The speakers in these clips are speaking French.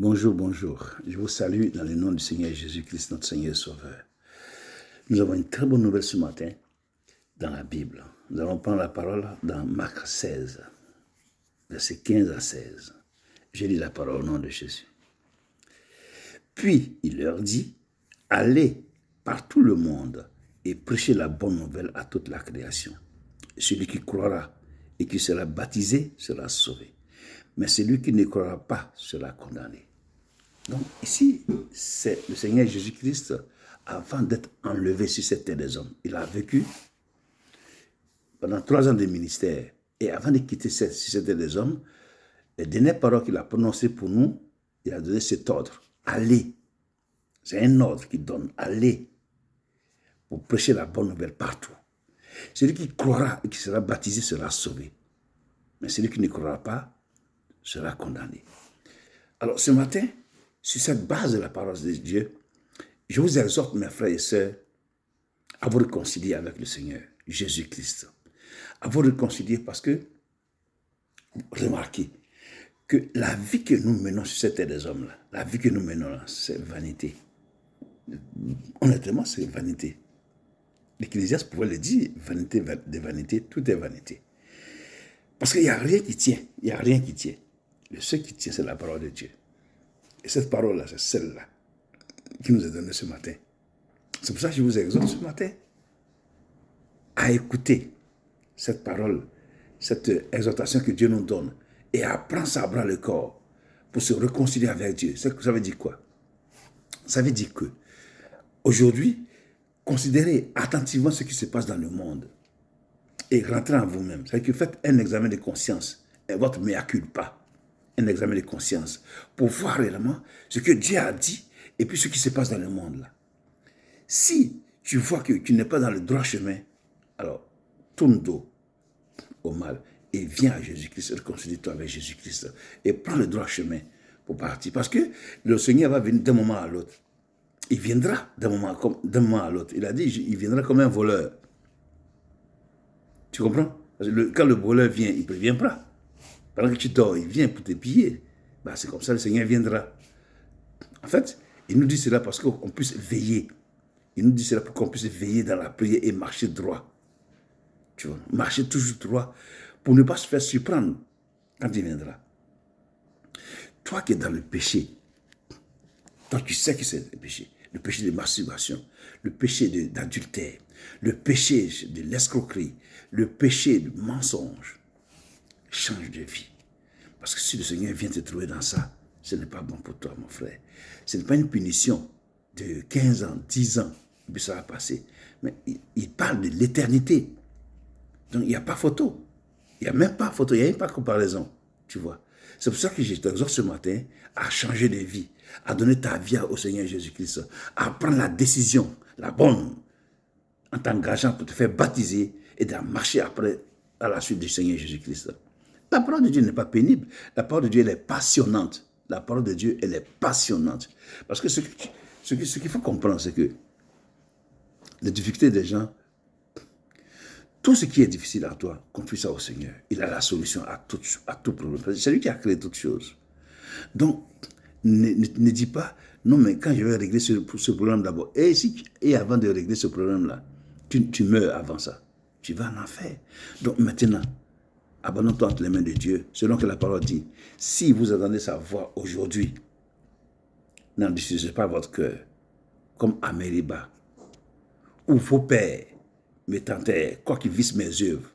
Bonjour, bonjour. Je vous salue dans le nom du Seigneur Jésus-Christ, notre Seigneur et Sauveur. Nous avons une très bonne nouvelle ce matin dans la Bible. Nous allons prendre la parole dans Marc 16, versets 15 à 16. Je lis la parole au nom de Jésus. Puis il leur dit, allez par tout le monde et prêchez la bonne nouvelle à toute la création. Celui qui croira et qui sera baptisé sera sauvé. Mais celui qui ne croira pas sera condamné. Donc ici, c'est le Seigneur Jésus-Christ, avant d'être enlevé sur cette terre des hommes. Il a vécu pendant 3 ans de ministère. Et avant de quitter sur cette terre des hommes, les dernières paroles qu'il a prononcées pour nous, il a donné cet ordre. Allez. C'est un ordre qu'il donne. Allez. Pour prêcher la bonne nouvelle partout. Celui qui croira et qui sera baptisé sera sauvé. Mais celui qui ne croira pas sera condamné. Alors ce matin, sur cette base de la parole de Dieu, je vous exhorte, mes frères et sœurs, à vous réconcilier avec le Seigneur, Jésus-Christ. À vous réconcilier parce que, remarquez, que la vie que nous menons sur cette terre des hommes-là, la vie que nous menons là, c'est vanité. Honnêtement, c'est vanité. L'Ecclésiaste pouvait le dire, vanité de vanité, tout est vanité. Parce qu'il n'y a rien qui tient, il n'y a rien qui tient. Le seul qui tient, c'est la parole de Dieu. Et cette parole-là, c'est celle-là qui nous est donnée ce matin. C'est pour ça que je vous exhorte ce matin à écouter cette parole, cette exhortation que Dieu nous donne et à prendre ça à bras le corps pour se réconcilier avec Dieu. Ça veut dire quoi? Ça veut dire que aujourd'hui, considérez attentivement ce qui se passe dans le monde et rentrez en vous-même. C'est-à-dire que faites un examen de conscience et votre mea culpa. Un examen de conscience pour voir réellement ce que Dieu a dit et puis ce qui se passe dans le monde là. Si tu vois que tu n'es pas dans le droit chemin, alors tourne dos au mal et viens à Jésus-Christ, réconcilie-toi avec Jésus-Christ et prends le droit chemin pour partir. Parce que le Seigneur va venir d'un moment à l'autre. Il viendra d'un moment à l'autre. Il a dit, il viendra comme un voleur. Tu comprends? Parce que quand le voleur vient, il ne prévient pas. Pendant que tu dors, il vient pour te piller. Ben, c'est comme ça le Seigneur viendra. En fait, il nous dit cela parce qu'on puisse veiller. Il nous dit cela pour qu'on puisse veiller dans la prière et marcher droit. Tu vois, marcher toujours droit pour ne pas se faire surprendre quand il viendra. Toi qui es dans le péché, toi tu sais que c'est le péché de masturbation, le péché d'adultère, le péché de l'escroquerie, le péché du mensonge, change de vie. Parce que si le Seigneur vient te trouver dans ça, ce n'est pas bon pour toi, mon frère. Ce n'est pas une punition de 15 ans, 10 ans, et puis ça va passer. Mais il parle de l'éternité. Donc il n'y a pas photo. Il n'y a même pas photo, il n'y a même pas comparaison. Tu vois. C'est pour ça que je t'exhorte ce matin à changer de vie, à donner ta vie au Seigneur Jésus-Christ, à prendre la décision, la bonne, en t'engageant pour te faire baptiser et de marcher après à la suite du Seigneur Jésus-Christ. La parole de Dieu n'est pas pénible. La parole de Dieu, elle est passionnante. La parole de Dieu, elle est passionnante. Parce que ce qu'il faut comprendre, c'est que les difficultés des gens, tout ce qui est difficile à toi, confie ça au Seigneur. Il a la solution à tout problème. C'est lui qui a créé toutes choses. Donc, ne dis pas, non, mais quand je vais régler ce problème d'abord, et avant de régler ce problème-là, tu meurs avant ça. Tu vas en enfer. Donc maintenant, abandonne-toi entre les mains de Dieu, selon que la parole dit. Si vous entendez sa voix aujourd'hui, n'en diffusez pas votre cœur, comme à Mériba, où vos pères me tentèrent, quoi qu'ils vissent mes œuvres.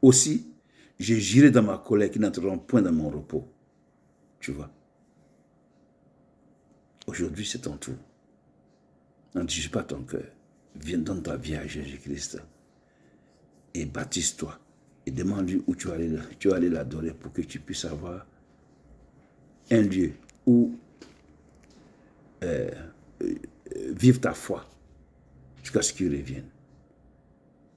Aussi, je j'irai dans ma colère qui n'entreront point dans mon repos. Tu vois. Aujourd'hui, c'est ton tour. N'en diffuse pas ton cœur. Viens, donne ta vie à Jésus-Christ. Et baptise-toi. Et demande-lui où tu vas aller l'adorer pour que tu puisses avoir un lieu où vivre ta foi jusqu'à ce qu'il revienne.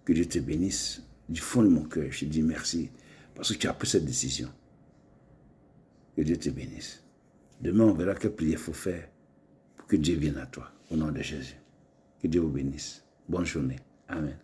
Que Dieu te bénisse du fond de mon cœur. Je te dis merci parce que tu as pris cette décision. Que Dieu te bénisse. Demain, on verra quelle prière il faut faire pour que Dieu vienne à toi. Au nom de Jésus. Que Dieu vous bénisse. Bonne journée. Amen.